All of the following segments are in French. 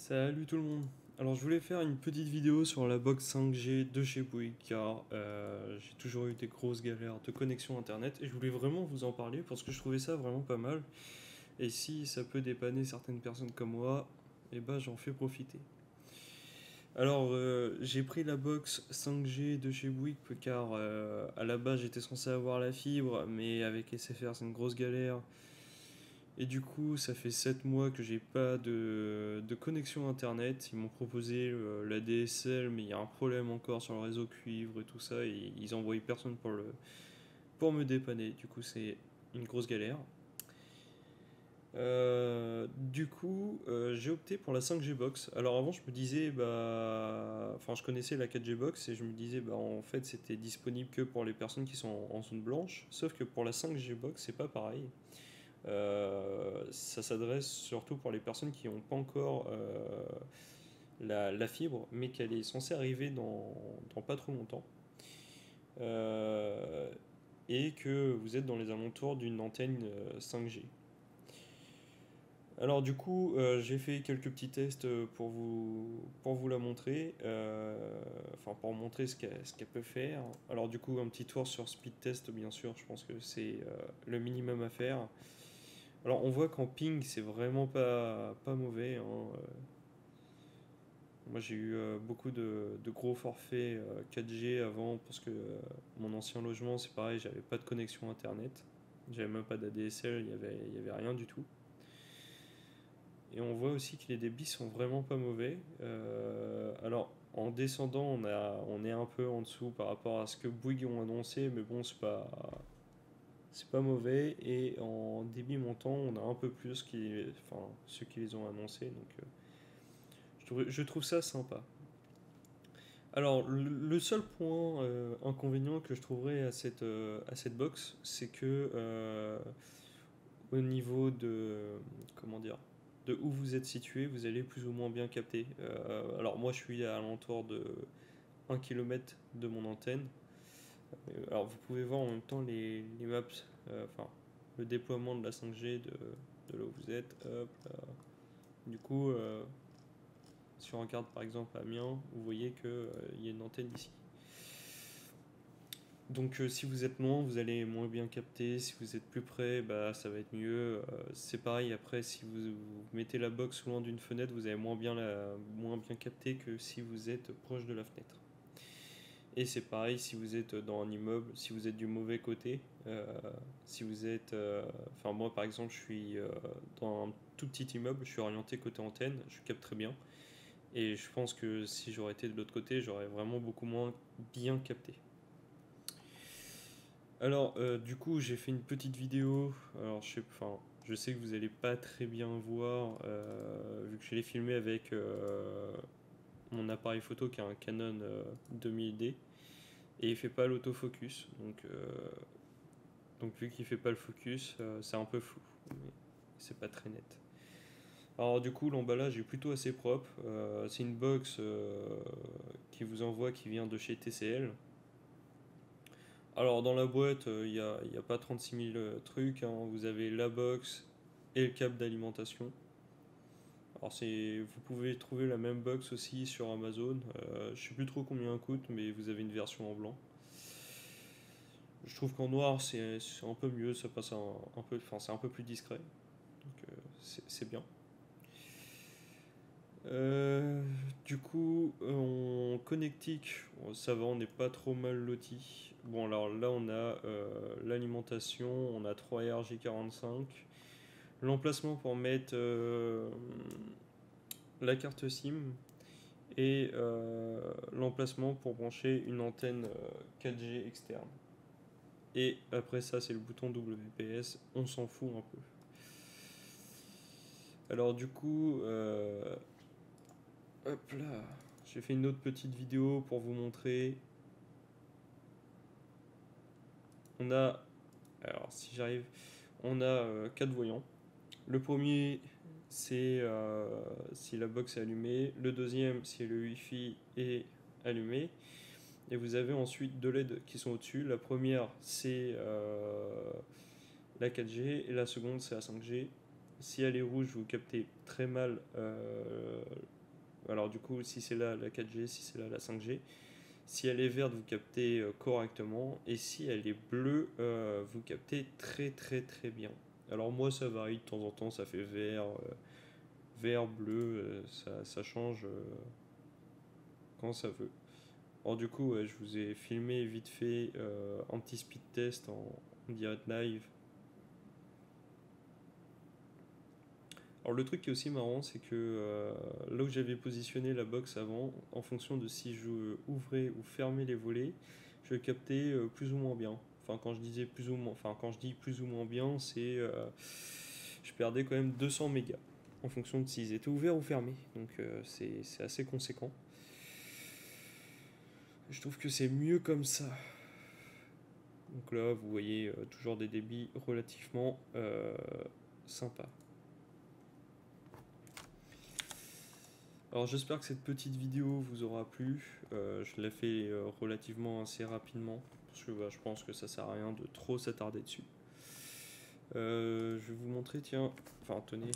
Salut tout le monde. Alors je voulais faire une petite vidéo sur la box 5G de chez Bouygues car j'ai toujours eu des grosses galères de connexion internet et je voulais vraiment vous en parler parce que je trouvais ça vraiment pas mal et si ça peut dépanner certaines personnes comme moi, et bah j'en fais profiter. Alors j'ai pris la box 5G de chez Bouygues car à la base j'étais censé avoir la fibre mais avec SFR c'est une grosse galère. Et du coup, ça fait 7 mois que j'ai pas de connexion internet. Ils m'ont proposé la DSL, mais il y a un problème encore sur le réseau cuivre et tout ça. Et ils envoient personne pour me dépanner. Du coup, c'est une grosse galère. J'ai opté pour la 5G box. Alors avant, je me disais, enfin, je connaissais la 4G box et je me disais, bah, en fait, c'était disponible que pour les personnes qui sont en zone blanche. Sauf que pour la 5G box, c'est pas pareil. Ça s'adresse surtout pour les personnes qui n'ont pas encore la fibre, mais qu'elle est censée arriver dans pas trop longtemps. Euh, et que vous êtes dans les alentours d'une antenne 5G. Alors du coup, j'ai fait quelques petits tests pour vous la montrer, enfin pour montrer ce qu'elle peut faire. Alors du coup, un petit tour sur speed test, bien sûr, je pense que c'est le minimum à faire. Alors on voit qu'en ping c'est vraiment pas mauvais, hein. Moi j'ai eu beaucoup de gros forfaits 4G avant parce que mon ancien logement c'est pareil, j'avais pas de connexion internet. J'avais même pas d'ADSL, il y avait rien du tout. Et on voit aussi que les débits sont vraiment pas mauvais. Alors en descendant on est un peu en dessous par rapport à ce que Bouygues ont annoncé, mais bon c'est pas mauvais. Et en débit montant, on a un peu plus enfin, ceux qui les ont annoncés. Donc, je trouve ça sympa. Alors, le seul point inconvénient que je trouverais à cette box, c'est que au niveau comment dire, de où vous êtes situé, vous allez plus ou moins bien capter. Alors, moi, je suis à l'entour de 1 km de mon antenne. Alors vous pouvez voir en même temps les maps, enfin le déploiement de la 5G de là où vous êtes. Hop, là. Du coup, si on regarde par exemple Amiens, vous voyez qu'il y a une antenne ici. Donc si vous êtes loin, vous allez moins bien capter. Si vous êtes plus près, bah, ça va être mieux. C'est pareil après, si vous mettez la box loin d'une fenêtre, vous allez moins bien capter que si vous êtes proche de la fenêtre. Et c'est pareil si vous êtes dans un immeuble, si vous êtes du mauvais côté, si vous êtes... Enfin moi par exemple je suis dans un tout petit immeuble, je suis orienté côté antenne, je capte très bien. Et je pense que si j'aurais été de l'autre côté, j'aurais vraiment beaucoup moins bien capté. Alors du coup j'ai fait une petite vidéo, alors je sais que vous allez pas très bien voir, vu que je l'ai filmé avec mon appareil photo qui est un Canon 2000D. Et il fait pas l'autofocus. Donc vu qu'il fait pas le focus, c'est un peu flou. Mais c'est pas très net. Alors du coup l'emballage est plutôt assez propre. C'est une box qui vous envoie qui vient de chez TCL. Alors dans la boîte y a pas 36 000 trucs, hein. Vous avez la box et le câble d'alimentation. Alors vous pouvez trouver la même box aussi sur Amazon. Je sais plus trop combien elle coûte, mais vous avez une version en blanc. Je trouve qu'en noir c'est un peu mieux, ça passe un peu, enfin c'est un peu plus discret, donc c'est bien. Du coup, en connectique, ça va, on n'est pas trop mal loti. Bon, alors là, on a l'alimentation, on a 3 RJ45, l'emplacement pour mettre la carte SIM et l'emplacement pour brancher une antenne 4G externe. Et après ça, c'est le bouton WPS, on s'en fout un peu. Alors du coup, hop là, j'ai fait une autre petite vidéo pour vous montrer. On a, alors si j'arrive, on a 4 voyants. Le premier, c'est si la box est allumée. Le deuxième, si le Wi-Fi est allumé. Et vous avez ensuite deux LED qui sont au-dessus. La première, c'est la 4G et la seconde, c'est la 5G. Si elle est rouge, vous captez très mal. Alors du coup, si c'est là la 4G, si c'est là la 5G. Si elle est verte, vous captez correctement. Et si elle est bleue, vous captez très très très bien. Alors moi, ça varie de temps en temps, ça fait vert, bleu, ça change quand ça veut. Alors du coup, ouais, je vous ai filmé vite fait un petit speed test en direct live. Alors le truc qui est aussi marrant, c'est que là où j'avais positionné la box avant, en fonction de si je ouvrais ou fermais les volets, je captais plus ou moins bien. Enfin quand je disais plus ou moins, enfin quand je dis plus ou moins bien, c'est je perdais quand même 200 mégas en fonction de s'ils étaient ouverts ou fermés. Donc c'est assez conséquent. Je trouve que c'est mieux comme ça. Donc là, vous voyez toujours des débits relativement sympas. Alors j'espère que cette petite vidéo vous aura plu. Je l'ai fait relativement assez rapidement parce que je pense que ça sert à rien de trop s'attarder dessus. Je vais vous montrer, tiens, enfin tenez,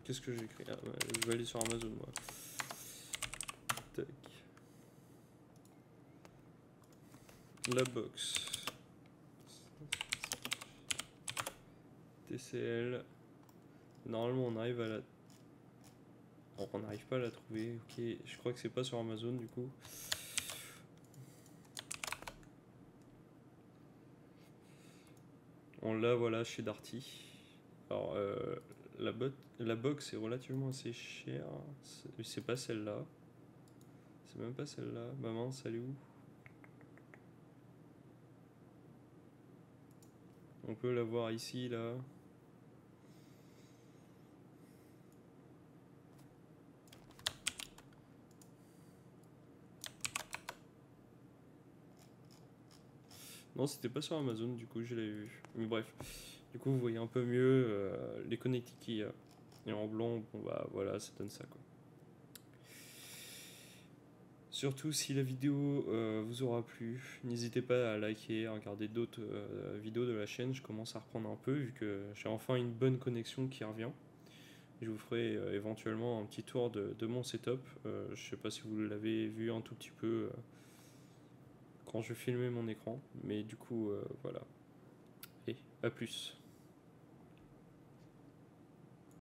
qu'est-ce que j'ai écrit? Je vais aller sur Amazon moi. Tac. La box TCL. Normalement on arrive à la... Non, on n'arrive pas à la trouver, ok, je crois que c'est pas sur Amazon du coup. On l'a, voilà, chez Darty. Alors la box est relativement assez chère, c'est pas celle-là. C'est même pas celle-là, bah mince, elle est où? On peut la voir ici, là. Non, c'était pas sur Amazon, du coup, je l'avais vu. Mais bref, du coup, vous voyez un peu mieux les connectiques qu'il y a. Et en blanc, bon bah voilà, ça donne ça quoi. Surtout si la vidéo vous aura plu, n'hésitez pas à liker, à regarder d'autres vidéos de la chaîne. Je commence à reprendre un peu vu que j'ai enfin une bonne connexion qui revient. Je vous ferai éventuellement un petit tour de mon setup. Je sais pas si vous l'avez vu un tout petit peu quand je filmais mon écran, mais du coup voilà. Et à plus.